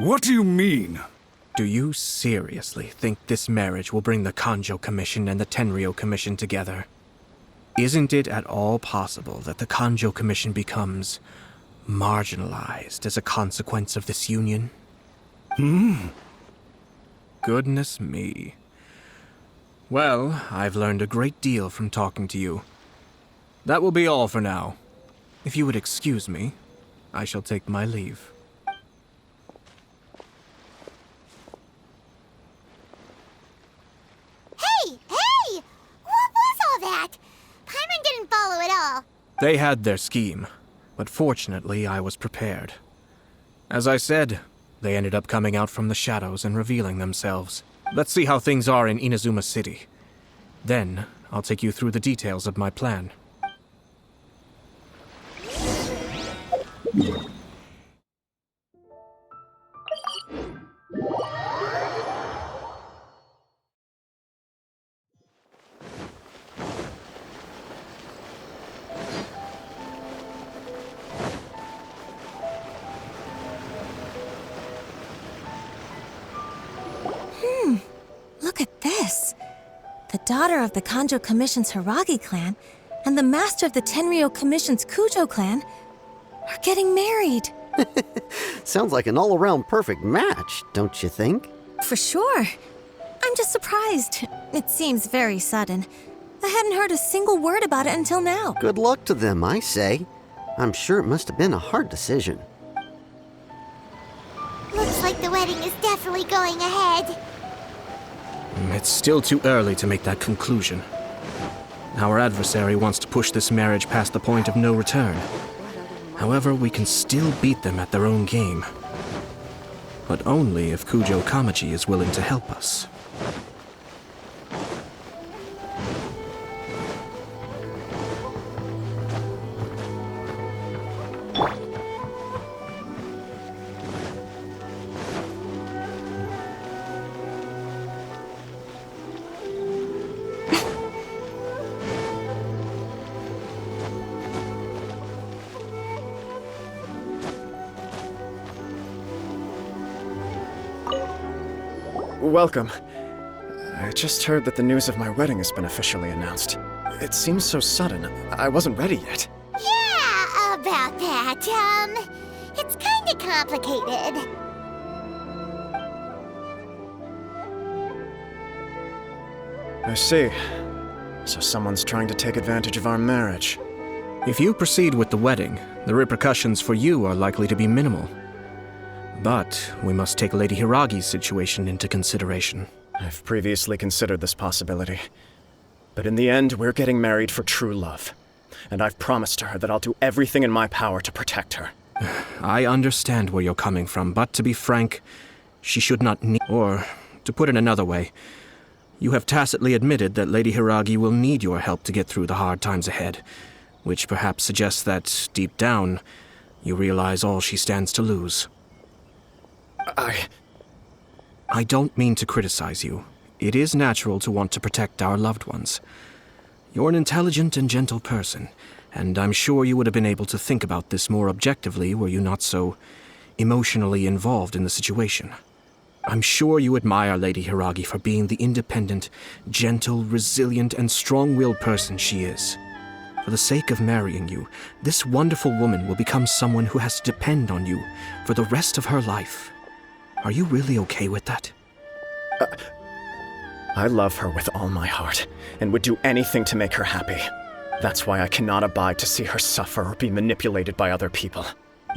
What do you mean? Do you seriously think this marriage will bring the Kujou Commission and the Tenryou Commission together? Isn't it at all possible that the Kujou Commission becomes marginalized as a consequence of this union? Goodness me. Well, I've learned a great deal from talking to you. That will be all for now. If you would excuse me, I shall take my leave. Hey! What was all that? Paimon didn't follow at all. They had their scheme, but fortunately I was prepared. As I said, they ended up coming out from the shadows and revealing themselves. Let's see how things are in Inazuma City. Then, I'll take you through the details of my plan. Look at this. The daughter of the Kujou Commission's Hiiragi clan and the master of the Tenryou Commission's Kujou clan are getting married. Sounds like an all-around perfect match, don't you think? For sure. I'm just surprised. It seems very sudden. I hadn't heard a single word about it until now. Good luck to them, I say. I'm sure it must have been a hard decision. Looks like the wedding is definitely going ahead. It's still too early to make that conclusion. Our adversary wants to push this marriage past the point of no return. However, we can still beat them at their own game. But only if Kujou Kamaji is willing to help us. Welcome. I just heard that the news of my wedding has been officially announced. It seems so sudden. I wasn't ready yet. Yeah, about that. It's kinda complicated. I see. So someone's trying to take advantage of our marriage. If you proceed with the wedding, the repercussions for you are likely to be minimal. But we must take Lady Hiiragi's situation into consideration. I've previously considered this possibility. But in the end, we're getting married for true love. And I've promised her that I'll do everything in my power to protect her. I understand where you're coming from, but to be frank, she should not need... Or, to put it another way, you have tacitly admitted that Lady Hiiragi will need your help to get through the hard times ahead, which perhaps suggests that, deep down, you realize all she stands to lose. I don't mean to criticize you. It is natural to want to protect our loved ones. You're an intelligent and gentle person, and I'm sure you would have been able to think about this more objectively were you not so emotionally involved in the situation. I'm sure you admire Lady Hiiragi for being the independent, gentle, resilient, and strong-willed person she is. For the sake of marrying you, this wonderful woman will become someone who has to depend on you for the rest of her life. Are you really okay with that? I love her with all my heart, and would do anything to make her happy. That's why I cannot abide to see her suffer or be manipulated by other people.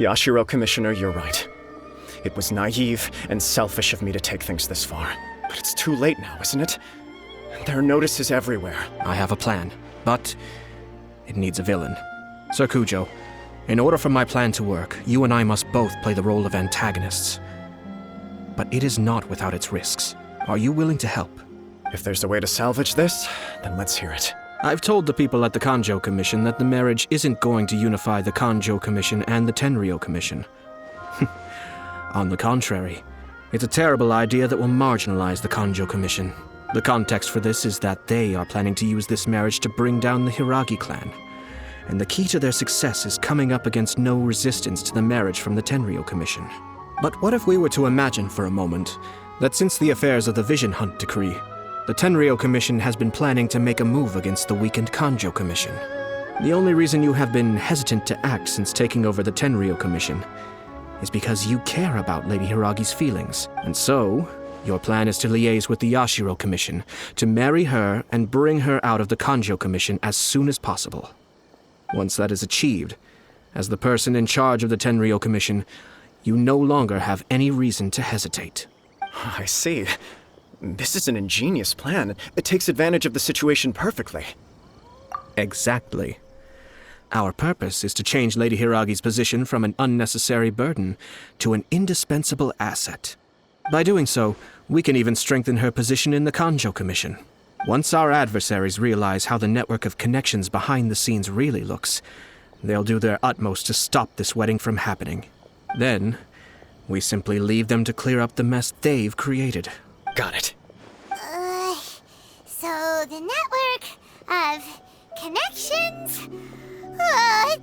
Yashiro Commissioner, you're right. It was naive and selfish of me to take things this far. But it's too late now, isn't it? There are notices everywhere. I have a plan, but it needs a villain. Sir Kujou, in order for my plan to work, you and I must both play the role of antagonists. But it is not without its risks. Are you willing to help? If there's a way to salvage this, then let's hear it. I've told the people at the Kujou Commission that the marriage isn't going to unify the Kujou Commission and the Tenryou Commission. On the contrary, it's a terrible idea that will marginalize the Kujou Commission. The context for this is that they are planning to use this marriage to bring down the Hiiragi clan. And the key to their success is coming up against no resistance to the marriage from the Tenryou Commission. But what if we were to imagine for a moment that since the affairs of the Vision Hunt decree, the Tenryou Commission has been planning to make a move against the weakened Kujou Commission? The only reason you have been hesitant to act since taking over the Tenryou Commission is because you care about Lady Hiiragi's feelings. And so, your plan is to liaise with the Yashiro Commission to marry her and bring her out of the Kujou Commission as soon as possible. Once that is achieved, as the person in charge of the Tenryou Commission, you no longer have any reason to hesitate. I see. This is an ingenious plan. It takes advantage of the situation perfectly. Exactly. Our purpose is to change Lady Hiiragi's position from an unnecessary burden to an indispensable asset. By doing so, we can even strengthen her position in the Kujou Commission. Once our adversaries realize how the network of connections behind the scenes really looks, they'll do their utmost to stop this wedding from happening. Then, we simply leave them to clear up the mess they've created. Got it. So the network of connections?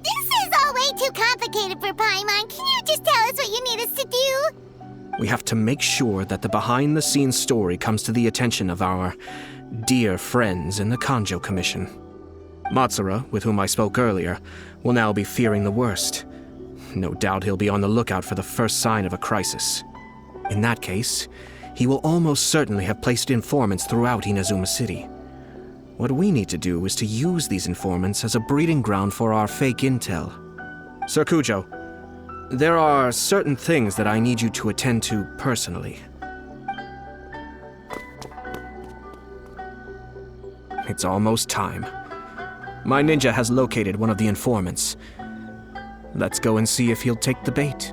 This is all way too complicated for Paimon. Can you just tell us what you need us to do? We have to make sure that the behind-the-scenes story comes to the attention of our dear friends in the Kujou Commission. Matsura, with whom I spoke earlier, will now be fearing the worst. No doubt he'll be on the lookout for the first sign of a crisis. In that case, he will almost certainly have placed informants throughout Inazuma City. What we need to do is to use these informants as a breeding ground for our fake intel. Sir Kujou, there are certain things that I need you to attend to personally. It's almost time. My ninja has located one of the informants. Let's go and see if he'll take the bait.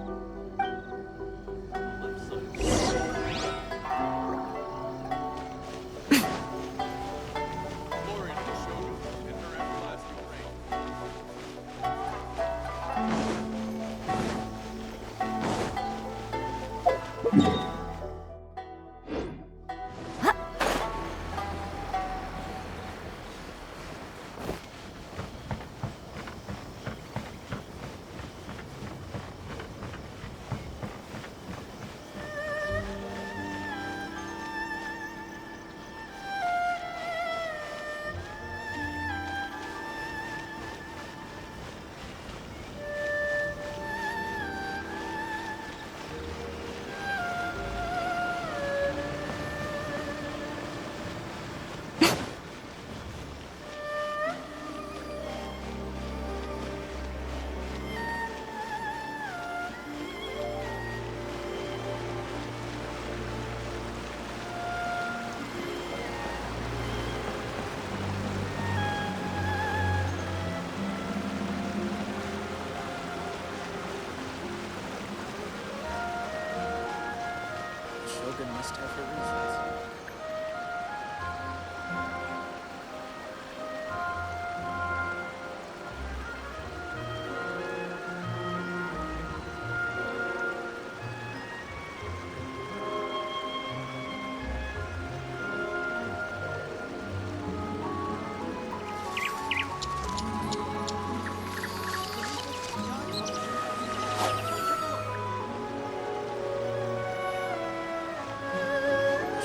Shogun must have her reasons.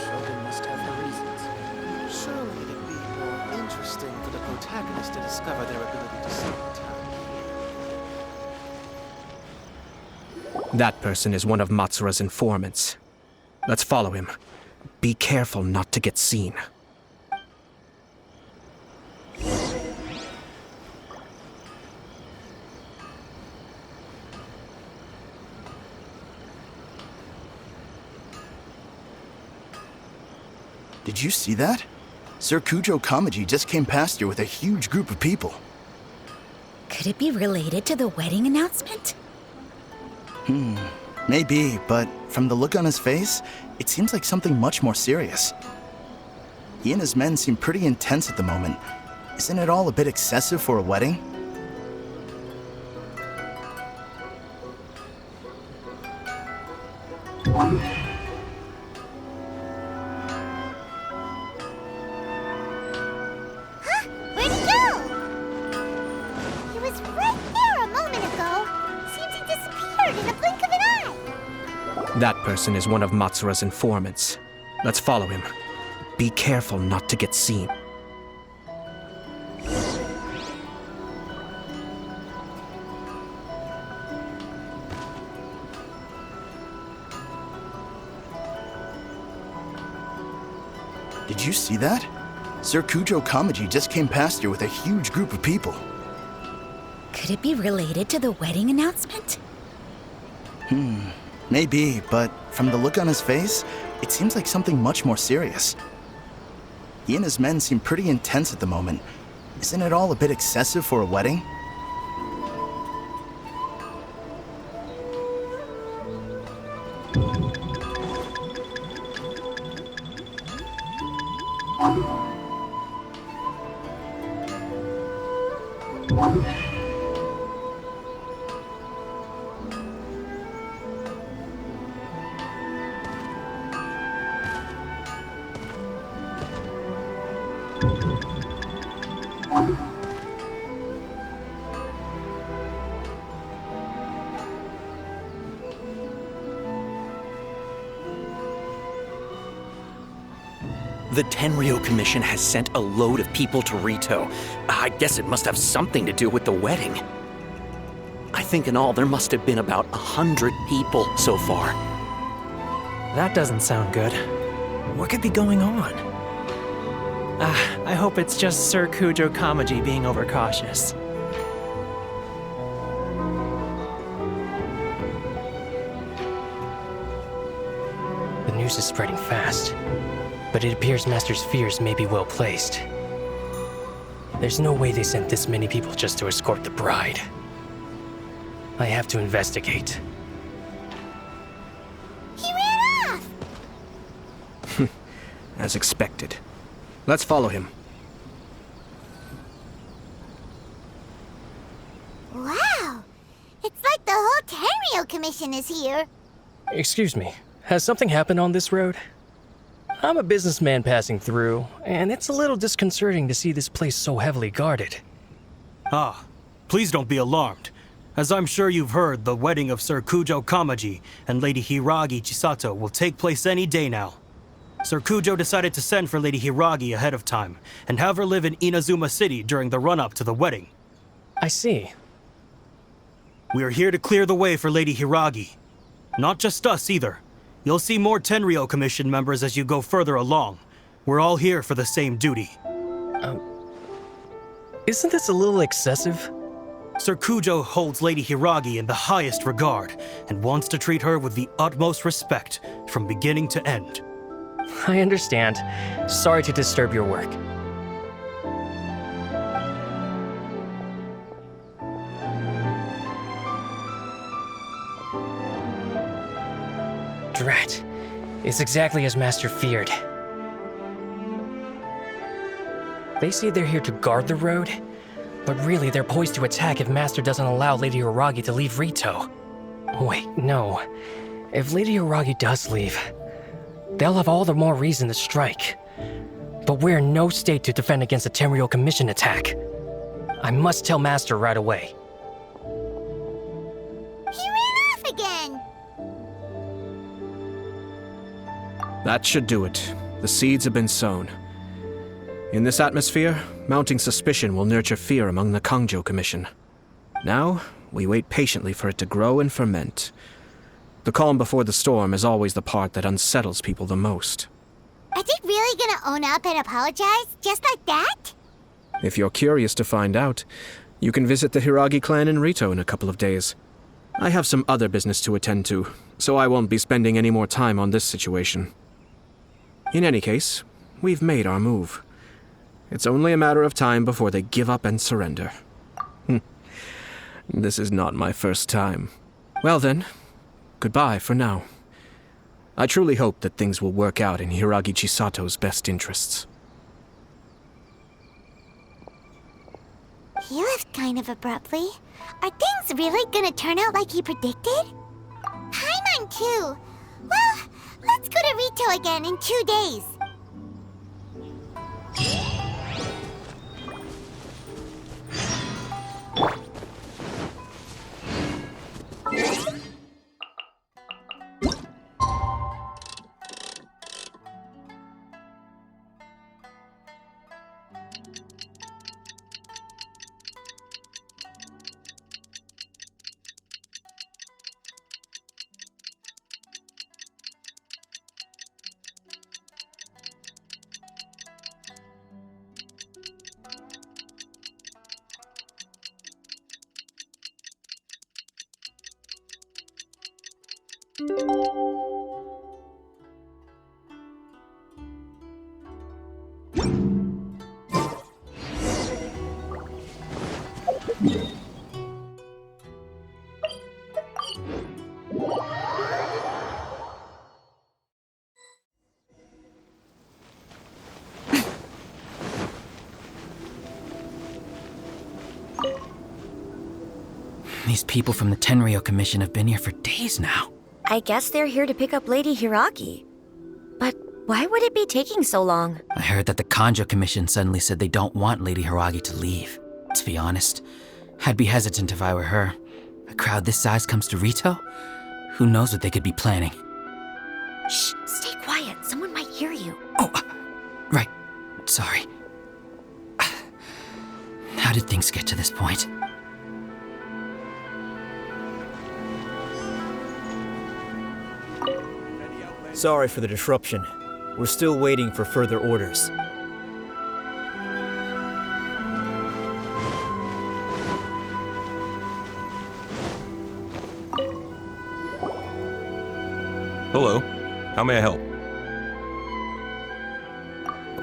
Shogun must have her reasons. Surely it'd be more interesting for the protagonist to discover their ability to see time here. That person is one of Matsura's informants. Let's follow him. Be careful not to get seen. Did you see that? Sir Kujou Kamaji just came past here with a huge group of people. Could it be related to the wedding announcement? Maybe, but from the look on his face, it seems like something much more serious. He and his men seem pretty intense at the moment. Isn't it all a bit excessive for a wedding? Where'd he go? He was right there a moment ago. Seems he disappeared in a blink of an eye. That person is one of Matsura's informants. Let's follow him. Be careful not to get seen. Did you see that? Sir Kujou Kamaji just came past here with a huge group of people. Could it be related to the wedding announcement? Maybe, but from the look on his face, it seems like something much more serious. He and his men seem pretty intense at the moment. Isn't it all a bit excessive for a wedding? The Tenryou Commission has sent a load of people to Rito. I guess it must have something to do with the wedding. I think in all there must have been about 100 people so far. That doesn't sound good. What could be going on? I hope it's just Sir Kujou Kamaji being overcautious. The news is spreading fast, but it appears Master's fears may be well placed. There's no way they sent this many people just to escort the bride. I have to investigate. He ran off! As expected. Let's follow him. Wow! It's like the whole Tenryou Commission is here. Excuse me, has something happened on this road? I'm a businessman passing through, and it's a little disconcerting to see this place so heavily guarded. Ah, please don't be alarmed. As I'm sure you've heard, the wedding of Sir Kujou Kamaji and Lady Hiiragi Chisato will take place any day now. Sir Kujou decided to send for Lady Hiiragi ahead of time and have her live in Inazuma City during the run-up to the wedding. I see. We are here to clear the way for Lady Hiiragi. Not just us either. You'll see more Tenryou Commission members as you go further along. We're all here for the same duty. Isn't this a little excessive? Sir Kujou holds Lady Hiiragi in the highest regard and wants to treat her with the utmost respect from beginning to end. I understand. Sorry to disturb your work. Drat. It's exactly as Master feared. They say they're here to guard the road, but really they're poised to attack if Master doesn't allow Lady Hiiragi to leave Rito. Wait, no. If Lady Hiiragi does leave, they'll have all the more reason to strike. But we're in no state to defend against a Tenryou Commission attack. I must tell Master right away. He ran off again! That should do it. The seeds have been sown. In this atmosphere, mounting suspicion will nurture fear among the Kujou Commission. Now, we wait patiently for it to grow and ferment. The calm before the storm is always the part that unsettles people the most. Are they really gonna own up and apologize, just like that? If you're curious to find out, you can visit the Hiiragi clan in Rito in a couple of days. I have some other business to attend to, so I won't be spending any more time on this situation. In any case, we've made our move. It's only a matter of time before they give up and surrender. This is not my first time. Well then, goodbye for now. I truly hope that things will work out in Hiiragi Chisato's best interests. He left kind of abruptly. Are things really gonna turn out like he predicted? Paimon too. Well, let's go to Rito again in 2 days. These people from the Tenryou Commission have been here for days now. I guess they're here to pick up Lady Hiiragi. But why would it be taking so long? I heard that the Kamisato Commission suddenly said they don't want Lady Hiiragi to leave. To be honest, I'd be hesitant if I were her. A crowd this size comes to Rito? Who knows what they could be planning? Shh, stay quiet. Someone might hear you. Oh, right. Sorry. How did things get to this point? Sorry for the disruption. We're still waiting for further orders. Hello. How may I help?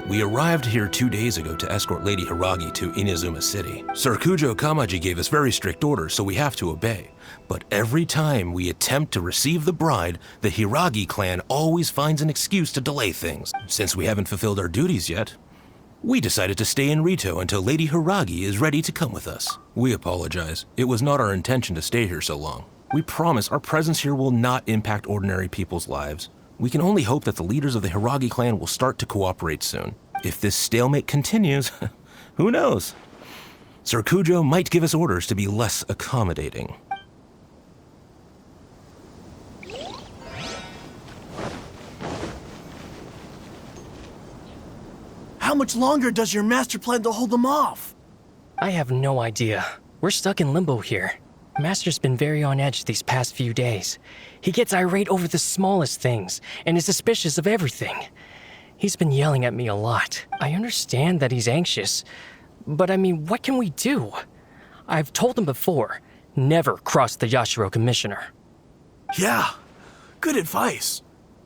We arrived here 2 days ago to escort Lady Hiiragi to Inazuma City. Sir Kujou Kamaji gave us very strict orders, so we have to obey. But every time we attempt to receive the bride, the Hiiragi clan always finds an excuse to delay things. Since we haven't fulfilled our duties yet, we decided to stay in Rito until Lady Hiiragi is ready to come with us. We apologize. It was not our intention to stay here so long. We promise our presence here will not impact ordinary people's lives. We can only hope that the leaders of the Hiiragi clan will start to cooperate soon. If this stalemate continues, who knows? Sir Kujou might give us orders to be less accommodating. How much longer does your master plan to hold them off? I have no idea. We're stuck in limbo here. Master's been very on edge these past few days. He gets irate over the smallest things and is suspicious of everything. He's been yelling at me a lot. I understand that he's anxious, but I mean, what can we do? I've told him before, never cross the Yashiro Commissioner. Yeah, good advice.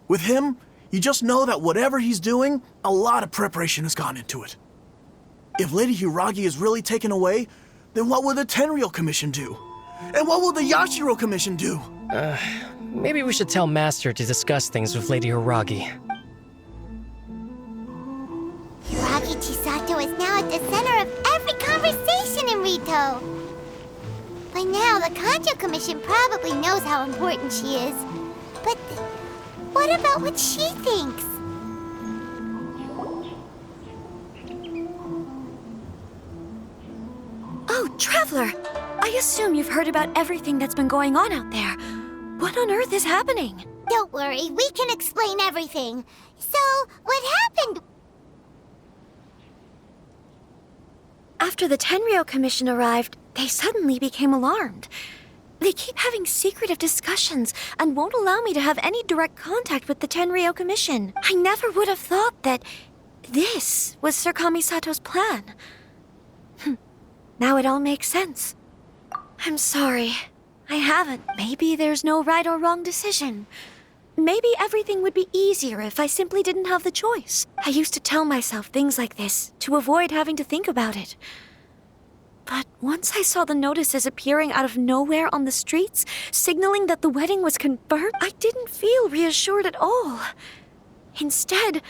With him, you just know that whatever he's doing, a lot of preparation has gone into it. If Lady Hiiragi is really taken away, then what will the Tenryou Commission do? And what will the Yashiro Commission do? Maybe we should tell Master to discuss things with Lady Hiiragi. Hiiragi Chisato is now at the center of every conversation in Rito. By now, the Kamisato Commission probably knows how important she is. But what about what she thinks? Oh, Traveler! I assume you've heard about everything that's been going on out there. What on earth is happening? Don't worry, we can explain everything. So, what happened? After the Tenryou Commission arrived, they suddenly became alarmed. They keep having secretive discussions and won't allow me to have any direct contact with the Tenryou Commission. I never would have thought that this was Sir Kamisato's plan. Now it all makes sense. I'm sorry. I haven't. Maybe there's no right or wrong decision. Maybe everything would be easier if I simply didn't have the choice. I used to tell myself things like this to avoid having to think about it. But once I saw the notices appearing out of nowhere on the streets, signaling that the wedding was confirmed, I didn't feel reassured at all. Instead,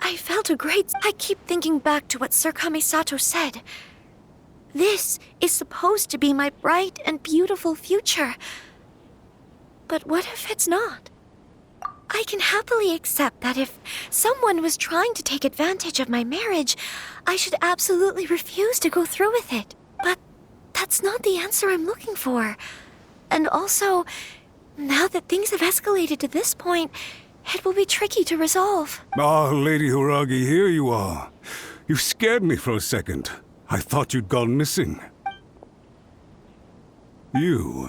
I felt a great... I keep thinking back to what Sir Kamisato said. This is supposed to be my bright and beautiful future. But what if it's not? I can happily accept that if someone was trying to take advantage of my marriage, I should absolutely refuse to go through with it. But that's not the answer I'm looking for. And also, now that things have escalated to this point, it will be tricky to resolve. Ah, Lady Hiiragi, here you are. You scared me for a second. I thought you'd gone missing. You...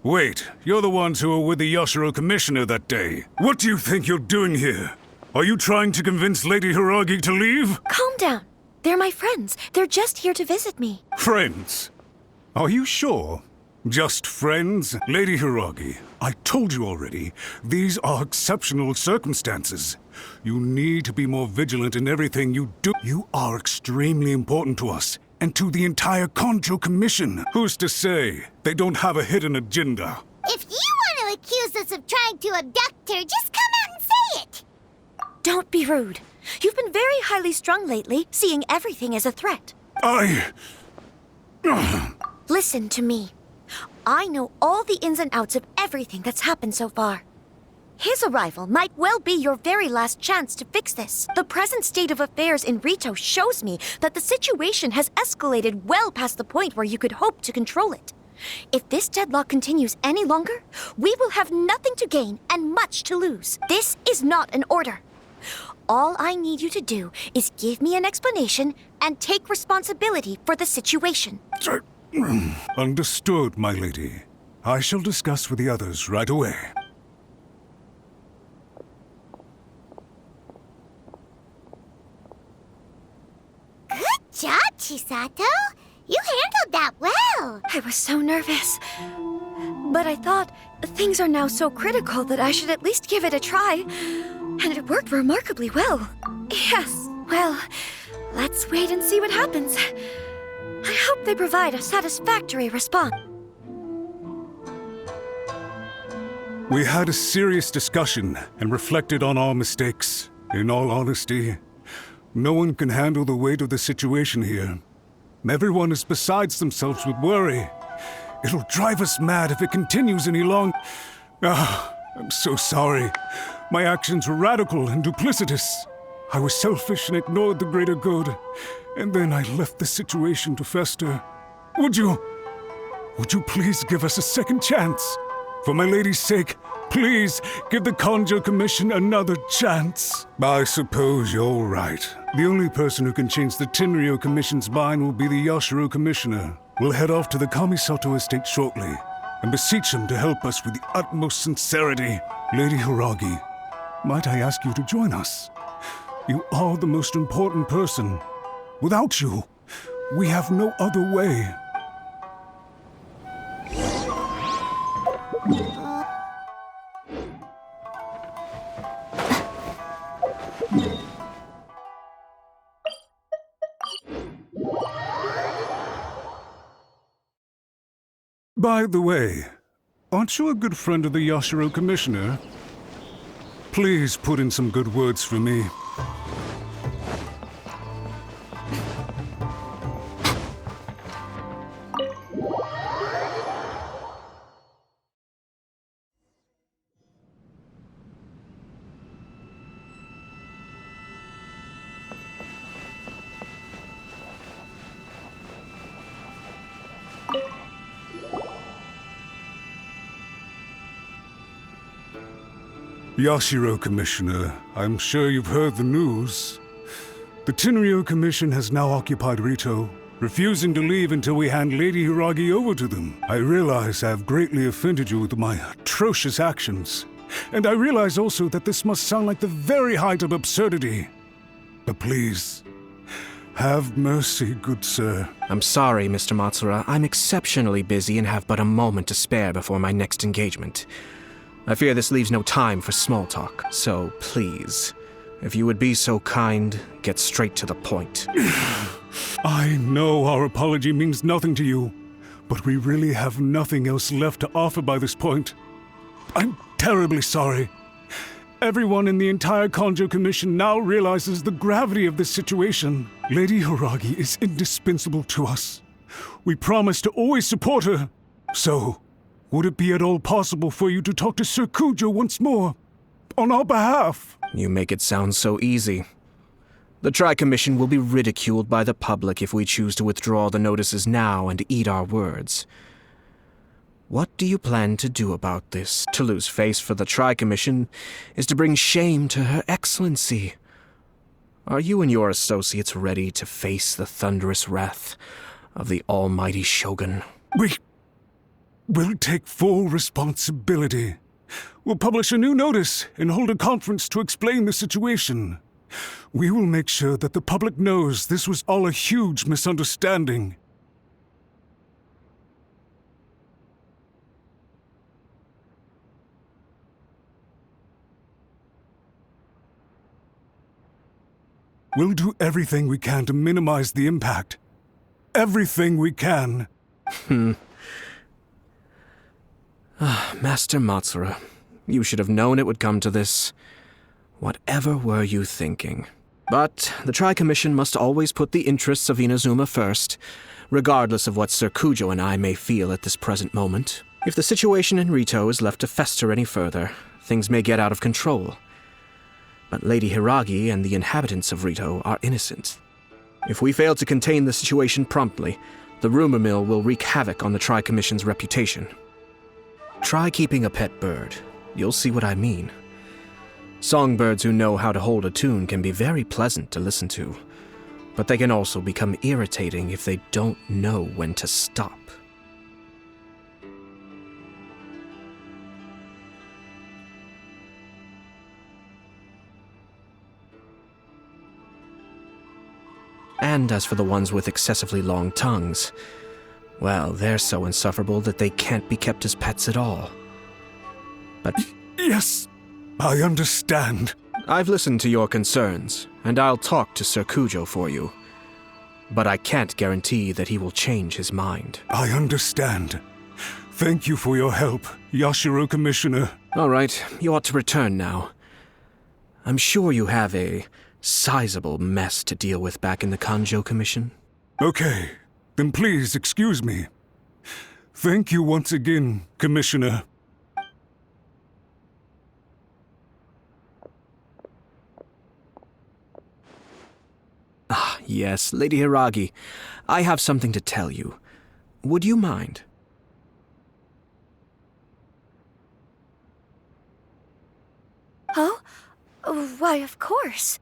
Wait, you're the ones who were with the Yashiro Commissioner that day. What do you think you're doing here? Are you trying to convince Lady Hiiragi to leave? Calm down. They're my friends. They're just here to visit me. Friends? Are you sure? Just friends? Lady Hiiragi, I told you already, these are exceptional circumstances. You need to be more vigilant in everything you do. You are extremely important to us, and to the entire Kojou Commission. Who's to say they don't have a hidden agenda? If you want to accuse us of trying to abduct her, just come out and say it! Don't be rude. You've been very highly strung lately, seeing everything as a threat. Listen to me. I know all the ins and outs of everything that's happened so far. His arrival might well be your very last chance to fix this. The present state of affairs in Rito shows me that the situation has escalated well past the point where you could hope to control it. If this deadlock continues any longer, we will have nothing to gain and much to lose. This is not an order. All I need you to do is give me an explanation and take responsibility for the situation. Understood, my lady. I shall discuss with the others right away. Good job, Chisato! You handled that well! I was so nervous. But I thought things are now so critical that I should at least give it a try. And it worked remarkably well. Yes, well, let's wait and see what happens. I hope they provide a satisfactory response. We had a serious discussion and reflected on our mistakes. In all honesty, no one can handle the weight of the situation here. Everyone is besides themselves with worry. It'll drive us mad if it continues any longer. I'm so sorry. My actions were radical and duplicitous. I was selfish and ignored the greater good. And then I left the situation to fester. Would you please give us a second chance? For my lady's sake, please give the Kojou Commission another chance. I suppose you're right. The only person who can change the Tenryou Commission's mind will be the Yashiro Commissioner. We'll head off to the Kamisato Estate shortly and beseech him to help us with the utmost sincerity. Lady Hiiragi, might I ask you to join us? You are the most important person. Without you, we have no other way. By the way, aren't you a good friend of the Yashiro Commissioner? Please put in some good words for me. Yashiro Commissioner, I'm sure you've heard the news. The Tenryou Commission has now occupied Rito, refusing to leave until we hand Lady Hiiragi over to them. I realize I have greatly offended you with my atrocious actions, and I realize also that this must sound like the very height of absurdity. But please, have mercy, good sir. I'm sorry, Mr. Matsura. I'm exceptionally busy and have but a moment to spare before my next engagement. I fear this leaves no time for small talk, so please, if you would be so kind, get straight to the point. I know our apology means nothing to you, but we really have nothing else left to offer by this point. I'm terribly sorry. Everyone in the entire Kojou Commission now realizes the gravity of this situation. Lady Hiiragi is indispensable to us. We promise to always support her. So, would it be at all possible for you to talk to Sir Kujou once more, on our behalf? You make it sound so easy. The Tri-Commission will be ridiculed by the public if we choose to withdraw the notices now and eat our words. What do you plan to do about this? To lose face for the Tri-Commission is to bring shame to Her Excellency. Are you and your associates ready to face the thunderous wrath of the almighty Shogun? We'll take full responsibility. We'll publish a new notice and hold a conference to explain the situation. We will make sure that the public knows this was all a huge misunderstanding. We'll do everything we can to minimize the impact. Everything we can. Master Matsura, you should have known it would come to this. Whatever were you thinking? But the Tri-Commission must always put the interests of Inazuma first, regardless of what Sir Kujou and I may feel at this present moment. If the situation in Rito is left to fester any further, things may get out of control. But Lady Hiiragi and the inhabitants of Rito are innocent. If we fail to contain the situation promptly, the rumor mill will wreak havoc on the Tri-Commission's reputation. Try keeping a pet bird. You'll see what I mean. Songbirds who know how to hold a tune can be very pleasant to listen to, but they can also become irritating if they don't know when to stop. And as for the ones with excessively long tongues, well, they're so insufferable that they can't be kept as pets at all. But Yes, I understand. I've listened to your concerns, and I'll talk to Sir Kujou for you. But I can't guarantee that he will change his mind. I understand. Thank you for your help, Yashiro Commissioner. All right, you ought to return now. I'm sure you have a sizable mess to deal with back in the Kanjo Commission. Okay, then please excuse me. Thank you once again, Commissioner. Ah, yes, Lady Hiiragi. I have something to tell you. Would you mind? Oh? Why, of course.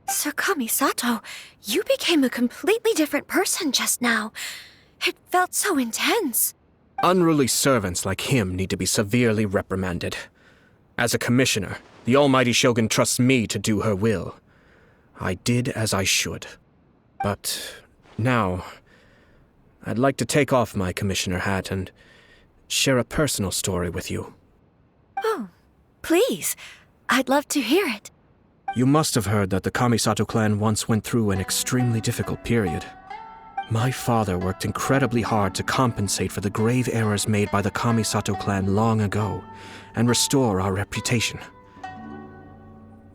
Sir Kamisato, you became a completely different person just now. It felt so intense. Unruly servants like him need to be severely reprimanded. As a commissioner, the almighty Shogun trusts me to do her will. I did as I should. But now, I'd like to take off my commissioner hat and share a personal story with you. Oh, please. I'd love to hear it. You must have heard that the Kamisato Clan once went through an extremely difficult period. My father worked incredibly hard to compensate for the grave errors made by the Kamisato Clan long ago and restore our reputation.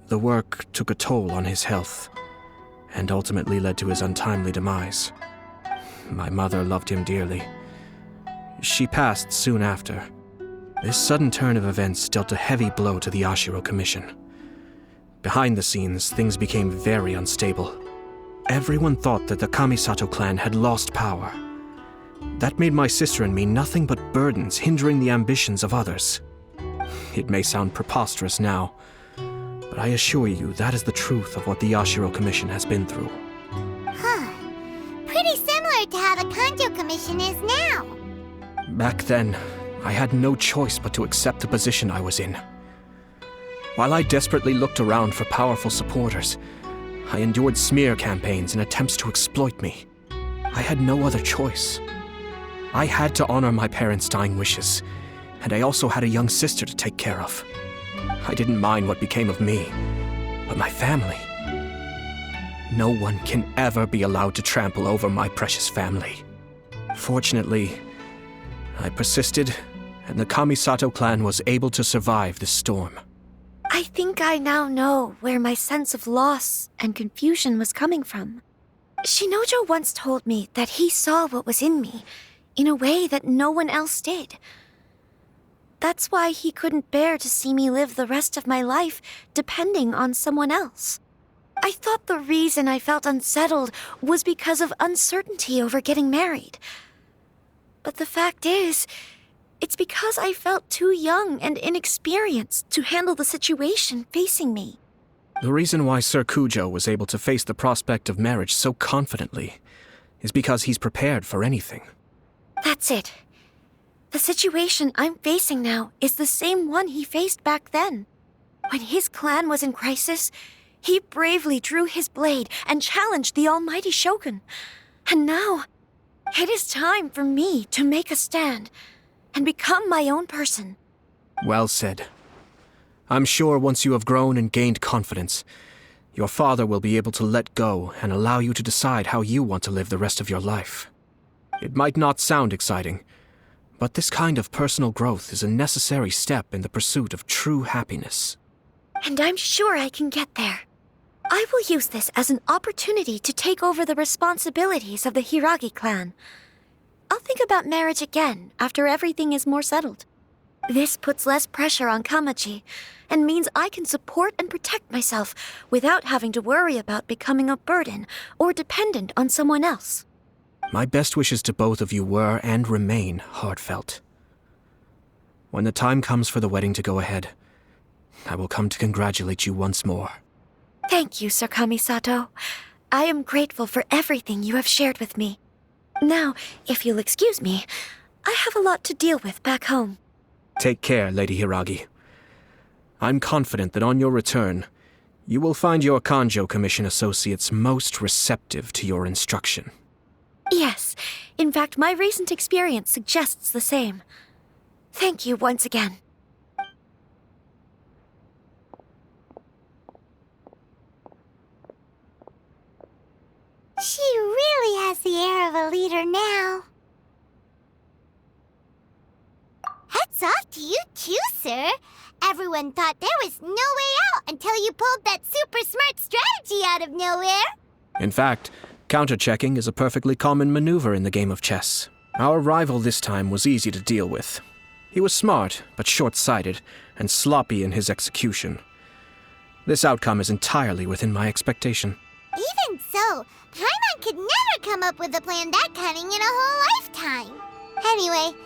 The work took a toll on his health and ultimately led to his untimely demise. My mother loved him dearly. She passed soon after. This sudden turn of events dealt a heavy blow to the Yashiro Commission. Behind the scenes, things became very unstable. Everyone thought that the Kamisato Clan had lost power. That made my sister and me nothing but burdens hindering the ambitions of others. It may sound preposterous now, but I assure you that is the truth of what the Yashiro Commission has been through. Huh. Pretty similar to how the Kanjo Commission is now. Back then, I had no choice but to accept the position I was in. While I desperately looked around for powerful supporters, I endured smear campaigns and attempts to exploit me. I had no other choice. I had to honor my parents' dying wishes, and I also had a young sister to take care of. I didn't mind what became of me, but my family. No one can ever be allowed to trample over my precious family. Fortunately, I persisted, and the Kamisato Clan was able to survive this storm. I think I now know where my sense of loss and confusion was coming from. Shinojo once told me that he saw what was in me in a way that no one else did. That's why he couldn't bear to see me live the rest of my life depending on someone else. I thought the reason I felt unsettled was because of uncertainty over getting married. But the fact is, it's because I felt too young and inexperienced to handle the situation facing me. The reason why Sir Kujou was able to face the prospect of marriage so confidently is because he's prepared for anything. That's it. The situation I'm facing now is the same one he faced back then. When his clan was in crisis, he bravely drew his blade and challenged the almighty Shogun. And now, it is time for me to make a stand and become my own person. Well said. I'm sure once you have grown and gained confidence, your father will be able to let go and allow you to decide how you want to live the rest of your life. It might not sound exciting, but this kind of personal growth is a necessary step in the pursuit of true happiness. And I'm sure I can get there. I will use this as an opportunity to take over the responsibilities of the Hiiragi clan. I'll think about marriage again after everything is more settled. This puts less pressure on Kamaji, and means I can support and protect myself without having to worry about becoming a burden or dependent on someone else. My best wishes to both of you were and remain heartfelt. When the time comes for the wedding to go ahead, I will come to congratulate you once more. Thank you, Sir Kamisato. I am grateful for everything you have shared with me. Now, if you'll excuse me, I have a lot to deal with back home. Take care, Lady Hiiragi. I'm confident that on your return, you will find your Kujou Commission associates most receptive to your instruction. Yes, in fact, my recent experience suggests the same. Thank you once again. She really has the air of a leader now. Hats off to you too, sir. Everyone thought there was no way out until you pulled that super smart strategy out of nowhere. In fact, counter-checking is a perfectly common maneuver in the game of chess. Our rival this time was easy to deal with. He was smart, but short-sighted, and sloppy in his execution. This outcome is entirely within my expectation. Even so, Paimon could never come up with a plan that cunning in a whole lifetime. Anyway,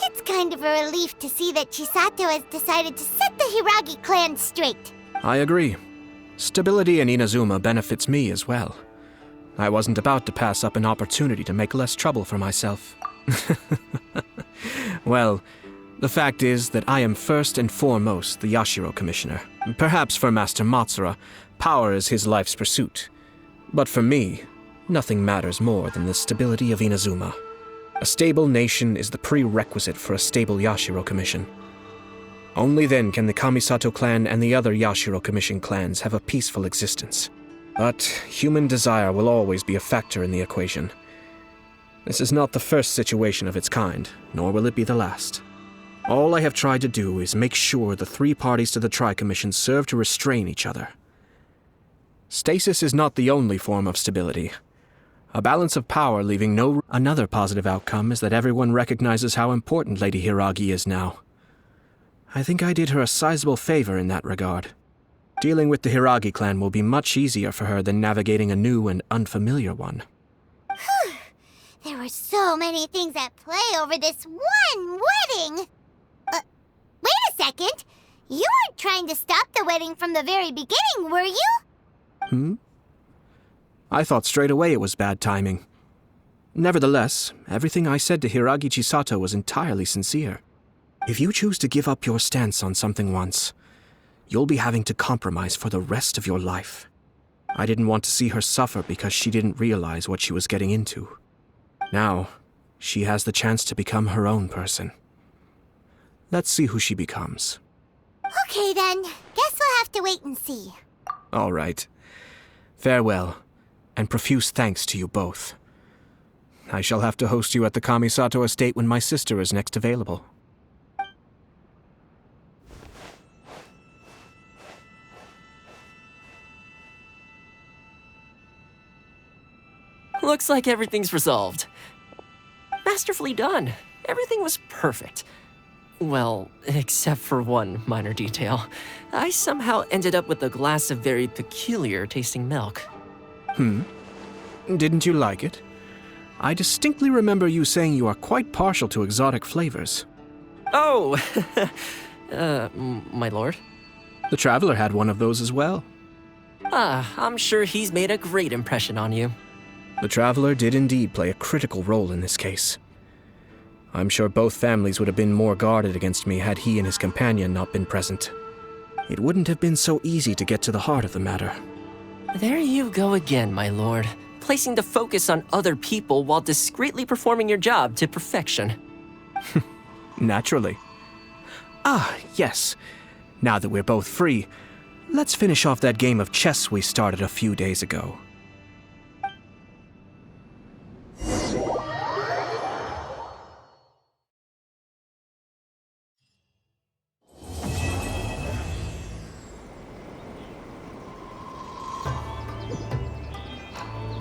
it's kind of a relief to see that Chisato has decided to set the Hiiragi clan straight. I agree. Stability in Inazuma benefits me as well. I wasn't about to pass up an opportunity to make less trouble for myself. Well, the fact is that I am first and foremost the Yashiro Commissioner. Perhaps for Master Matsura, power is his life's pursuit. But for me, nothing matters more than the stability of Inazuma. A stable nation is the prerequisite for a stable Yashiro Commission. Only then can the Kamisato Clan and the other Yashiro Commission clans have a peaceful existence. But human desire will always be a factor in the equation. This is not the first situation of its kind, nor will it be the last. All I have tried to do is make sure the three parties to the Tri-Commission serve to restrain each other. Stasis is not the only form of stability. A balance of power leaving no... Another positive outcome is that everyone recognizes how important Lady Hiiragi is now. I think I did her a sizable favor in that regard. Dealing with the Hiiragi clan will be much easier for her than navigating a new and unfamiliar one. Whew. There were so many things at play over this one wedding. Wait a second. You weren't trying to stop the wedding from the very beginning, were you? I thought straight away it was bad timing. Nevertheless, everything I said to Hiiragi Chisato was entirely sincere. If you choose to give up your stance on something once, you'll be having to compromise for the rest of your life. I didn't want to see her suffer because she didn't realize what she was getting into. Now, she has the chance to become her own person. Let's see who she becomes. Okay then, guess we'll have to wait and see. All right. Farewell, and profuse thanks to you both. I shall have to host you at the Kamisato Estate when my sister is next available. Looks like everything's resolved. Masterfully done. Everything was perfect. Well, except for one minor detail. I somehow ended up with a glass of very peculiar tasting milk. Didn't you like it? I distinctly remember you saying you are quite partial to exotic flavors. Oh, my lord? The Traveler had one of those as well. I'm sure he's made a great impression on you. The Traveler did indeed play a critical role in this case. I'm sure both families would have been more guarded against me had he and his companion not been present. It wouldn't have been so easy to get to the heart of the matter. There you go again, my lord. Placing the focus on other people while discreetly performing your job to perfection. Naturally. Ah, yes. Now that we're both free, let's finish off that game of chess we started a few days ago.